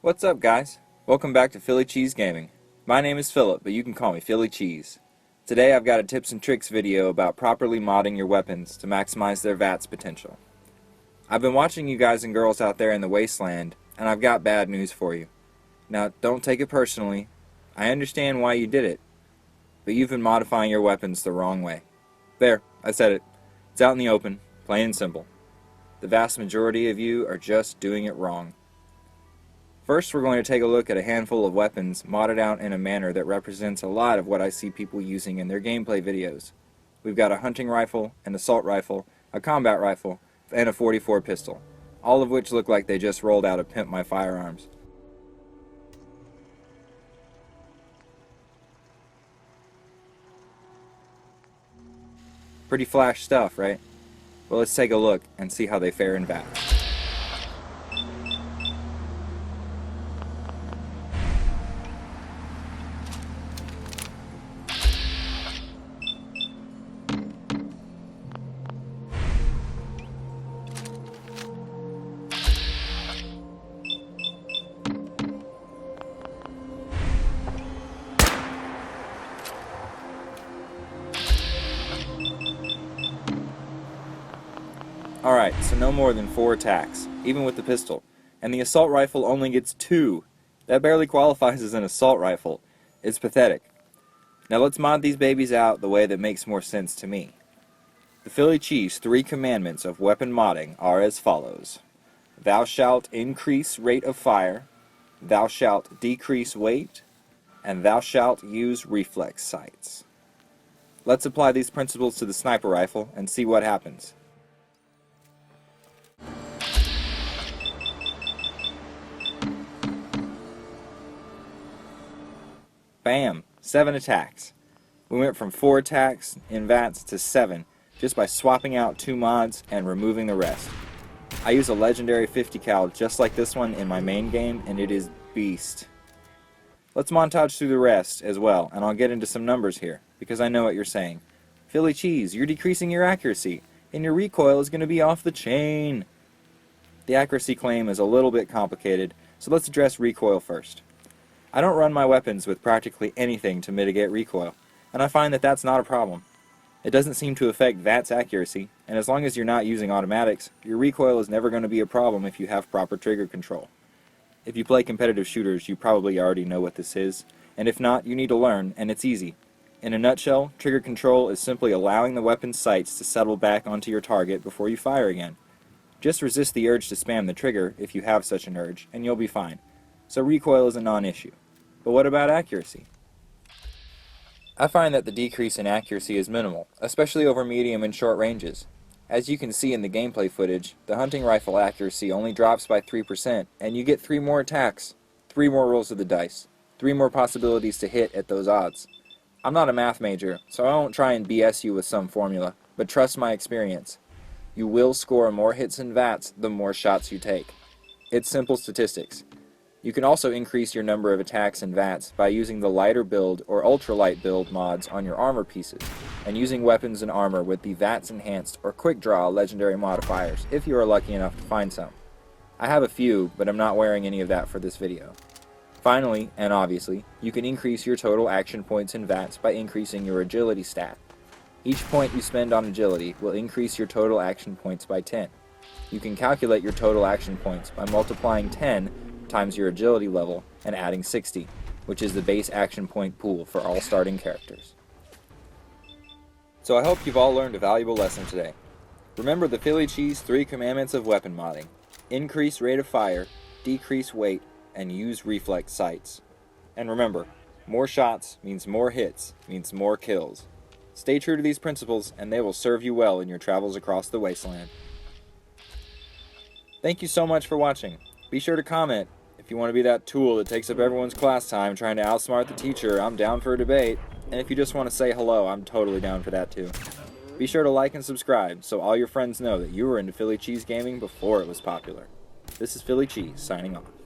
What's up, guys? Welcome back to PhillyCheese Gaming. My name is Philip, but you can call me PhillyCheese. Today I've got a tips and tricks video about properly modding your weapons to maximize their VATs potential. I've been watching you guys and girls out there in the wasteland, and I've got bad news for you. Now, don't take it personally. I understand why you did it, but you've been modifying your weapons the wrong way. There, I said it. It's out in the open, plain and simple. The vast majority of you are just doing it wrong. First, we're going to take a look at a handful of weapons modded out in a manner that represents a lot of what I see people using in their gameplay videos. We've got a hunting rifle, an assault rifle, a combat rifle, and a .44 pistol, all of which look like they just rolled out of Pimp My Firearms. Pretty flash stuff, right? Well, let's take a look and see how they fare in VATs. Alright, so no more than 4 attacks, even with the pistol. And the assault rifle only gets 2. That barely qualifies as an assault rifle. It's pathetic. Now let's mod these babies out the way that makes more sense to me. The PhillyCheese 3 commandments of weapon modding are as follows. Thou shalt increase rate of fire, thou shalt decrease weight, and thou shalt use reflex sights. Let's apply these principles to the sniper rifle and see what happens. Bam! 7 attacks. We went from 4 attacks in VATs to 7 just by swapping out 2 mods and removing the rest. I use a legendary 50 cal just like this one in my main game, and it is beast. Let's montage through the rest as well, and I'll get into some numbers here, because I know what you're saying. PhillyCheese, you're decreasing your accuracy, and your recoil is going to be off the chain. The accuracy claim is a little bit complicated, so let's address recoil first. I don't run my weapons with practically anything to mitigate recoil, and I find that that's not a problem. It doesn't seem to affect VAT's accuracy, and as long as you're not using automatics, your recoil is never going to be a problem if you have proper trigger control. If you play competitive shooters, you probably already know what this is, and if not, you need to learn, and it's easy. In a nutshell, trigger control is simply allowing the weapon's sights to settle back onto your target before you fire again. Just resist the urge to spam the trigger if you have such an urge, and you'll be fine. So recoil is a non-issue. But what about accuracy? I find that the decrease in accuracy is minimal, especially over medium and short ranges. As you can see in the gameplay footage, the hunting rifle accuracy only drops by 3%, and you get 3 more attacks, 3 more rolls of the dice, 3 more possibilities to hit at those odds. I'm not a math major, so I won't try and BS you with some formula, but trust my experience. You will score more hits in VATs the more shots you take. It's simple statistics. You can also increase your number of attacks in VATs by using the lighter build or ultralight build mods on your armor pieces, and using weapons and armor with the VATs enhanced or quick draw legendary modifiers if you are lucky enough to find some. I have a few, but I'm not wearing any of that for this video. Finally, and obviously, you can increase your total action points in VATs by increasing your agility stat. Each point you spend on agility will increase your total action points by 10. You can calculate your total action points by multiplying 10 times your agility level and adding 60, which is the base action point pool for all starting characters. So I hope you've all learned a valuable lesson today. Remember the PhillyCheese 3 commandments of weapon modding. Increase rate of fire, decrease weight, and use reflex sights. And remember, more shots means more hits, means more kills. Stay true to these principles and they will serve you well in your travels across the wasteland. Thank you so much for watching. Be sure to comment. If you want to be that tool that takes up everyone's class time trying to outsmart the teacher, I'm down for a debate. And if you just want to say hello, I'm totally down for that too. Be sure to like and subscribe so all your friends know that you were into Philly Cheese Gaming before it was popular. This is Philly Cheese signing off.